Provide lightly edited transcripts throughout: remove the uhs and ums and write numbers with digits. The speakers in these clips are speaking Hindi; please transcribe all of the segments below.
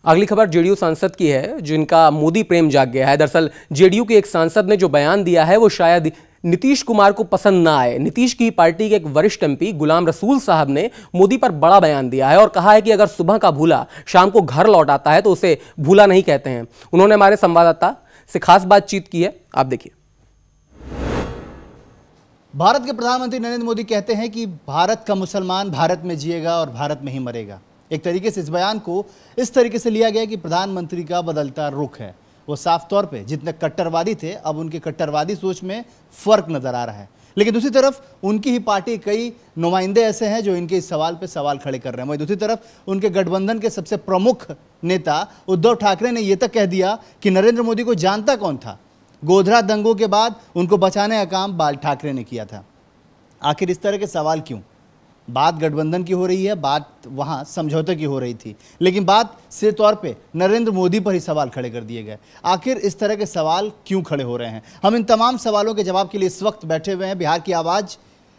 अगली खबर जेडीयू सांसद की है, जिनका मोदी प्रेम जाग गया है। दरअसल जेडीयू के एक सांसद ने जो बयान दिया है वो शायद नीतीश कुमार को पसंद ना आए। नीतीश की पार्टी के एक वरिष्ठ एमपी गुलाम रसूल साहब ने मोदी पर बड़ा बयान दिया है और कहा है कि अगर सुबह का भूला शाम को घर लौट आता है तो उसे भूला नहीं कहते हैं। उन्होंने हमारे संवाददाता से खास बातचीत की है, आप देखिए। भारत के प्रधानमंत्री नरेंद्र मोदी कहते हैं कि भारत का मुसलमान भारत में जिएगा और भारत में ही मरेगा। एक तरीके से इस बयान को इस तरीके से लिया गया कि प्रधानमंत्री का बदलता रुख है। वो साफ तौर पे जितने कट्टरवादी थे अब उनकी कट्टरवादी सोच में फर्क नजर आ रहा है। लेकिन दूसरी तरफ उनकी ही पार्टी कई नुमाइंदे ऐसे हैं जो इनके इस सवाल पे सवाल खड़े कर रहे हैं। वहीं दूसरी तरफ उनके गठबंधन के सबसे प्रमुख नेता उद्धव ठाकरे ने यह तक कह दिया कि नरेंद्र मोदी को जानता कौन था। गोधरा दंगों के बाद उनको बचाने का काम बाल ठाकरे ने किया था। आखिर इस तरह के सवाल क्यों? बात गठबंधन की हो रही है, बात वहां समझौते की हो रही थी, लेकिन बात से तौर पे नरेंद्र मोदी पर ही सवाल खड़े कर दिए गए। आखिर इस तरह के सवाल क्यों खड़े हो रहे हैं? हम इन तमाम सवालों के जवाब के लिए इस वक्त बैठे हुए हैं बिहार की आवाज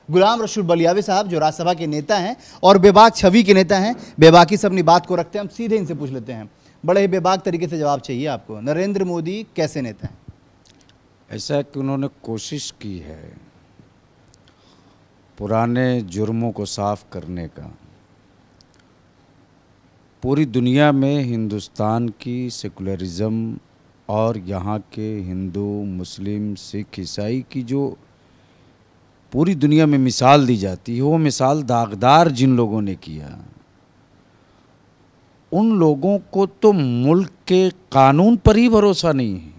गुलाम रसूल बलियावी साहब, जो राज्यसभा के नेता हैं और बेबाक छवि के नेता हैं। बेबाकी से अपनी बात को रखते हैं, हम सीधे इनसे पूछ लेते हैं। बड़े ही बेबाक तरीके से जवाब चाहिए आपको। नरेंद्र मोदी कैसे नेता हैं? ऐसा कि उन्होंने कोशिश की है पुराने जुर्मों को साफ करने का। पूरी दुनिया में हिंदुस्तान की सेकुलरिज्म और यहाँ के हिंदू, मुस्लिम, सिख, ईसाई की जो पूरी दुनिया में मिसाल दी जाती है, वो मिसाल दागदार जिन लोगों ने किया, उन लोगों को तो मुल्क के कानून पर ही भरोसा नहीं है।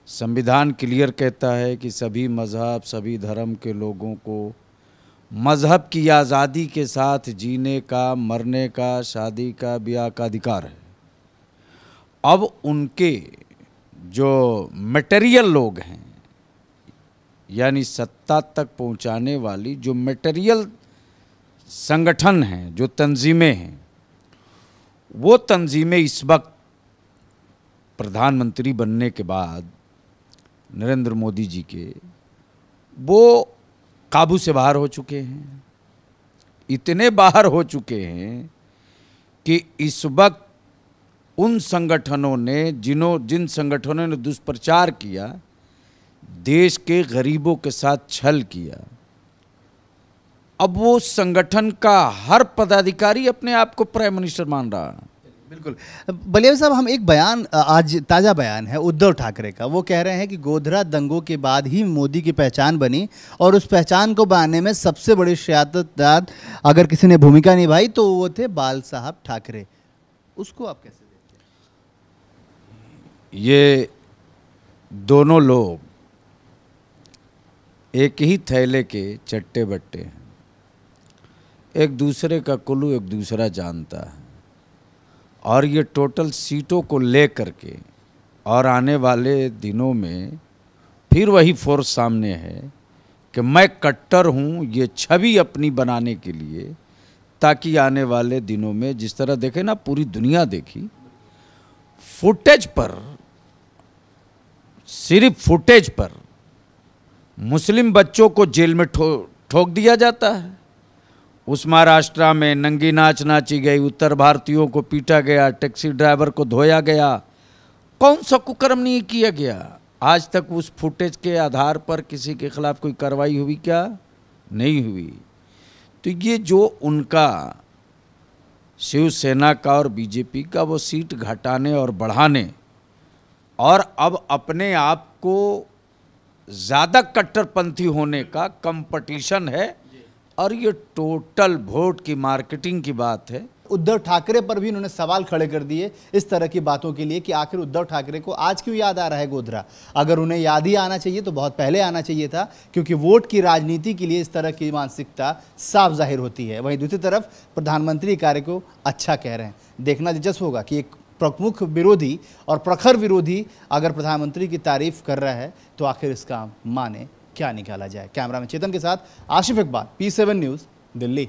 संविधान क्लियर कहता है कि सभी मज़हब, सभी धर्म के लोगों को मज़हब की आज़ादी के साथ जीने का, मरने का, शादी का, ब्याह का अधिकार है। अब उनके जो मटेरियल लोग हैं, यानी सत्ता तक पहुंचाने वाली जो मटेरियल संगठन हैं, जो तंजीमें हैं, वो तंजीमें इस वक्त प्रधानमंत्री बनने के बाद नरेंद्र मोदी जी के वो काबू से बाहर हो चुके हैं। इतने बाहर हो चुके हैं कि इस वक्त उन संगठनों ने जिन संगठनों ने दुष्प्रचार किया, देश के गरीबों के साथ छल किया, अब वो संगठन का हर पदाधिकारी अपने आप को प्राइम मिनिस्टर मान रहा है। बिल्कुल। बलियावी साहब, हम एक बयान, आज ताज़ा बयान है उद्धव ठाकरे का। वो कह रहे हैं कि गोधरा दंगों के बाद ही मोदी की पहचान बनी और उस पहचान को बनाने में सबसे बड़ी सियासतदान अगर किसी ने भूमिका निभाई तो वो थे बाल साहब ठाकरे। उसको आप कैसे देखते हैं? ये दोनों लोग एक ही थैले के चट्टे बट्टे हैं। एक दूसरे का कुल्लू एक दूसरा जानता है और ये टोटल सीटों को ले करके और आने वाले दिनों में फिर वही फोर्स सामने है कि मैं कट्टर हूँ, ये छवि अपनी बनाने के लिए, ताकि आने वाले दिनों में जिस तरह देखे ना, पूरी दुनिया देखी, फुटेज पर, सिर्फ फुटेज पर मुस्लिम बच्चों को जेल में ठोक दिया जाता है। उस महाराष्ट्र में नंगी नाच नाची गई, उत्तर भारतीयों को पीटा गया, टैक्सी ड्राइवर को धोया गया। कौन सा कुकर्म नहीं किया गया? आज तक उस फुटेज के आधार पर किसी के खिलाफ कोई कार्रवाई हुई क्या? नहीं हुई। तो ये जो उनका शिवसेना का और बीजेपी का वो सीट घटाने और बढ़ाने और अब अपने आप को ज़्यादा कट्टरपंथी होने का कंपटीशन है और ये टोटल वोट की मार्केटिंग की बात है। उद्धव ठाकरे पर भी उन्होंने सवाल खड़े कर दिए इस तरह की बातों के लिए कि आखिर उद्धव ठाकरे को आज क्यों याद आ रहा है गोधरा? अगर उन्हें याद ही आना चाहिए तो बहुत पहले आना चाहिए था, क्योंकि वोट की राजनीति के लिए इस तरह की मानसिकता साफ जाहिर होती है। वहीं दूसरी तरफ प्रधानमंत्री कार्य को अच्छा कह रहे हैं। देखना दिलचस्प होगा कि एक प्रमुख विरोधी और प्रखर विरोधी अगर प्रधानमंत्री की तारीफ कर रहा है तो आखिर इसका माने क्या निकाला जाए। कैमरा में चेतन के साथ आशिफ इकबाल, P7 न्यूज़, दिल्ली।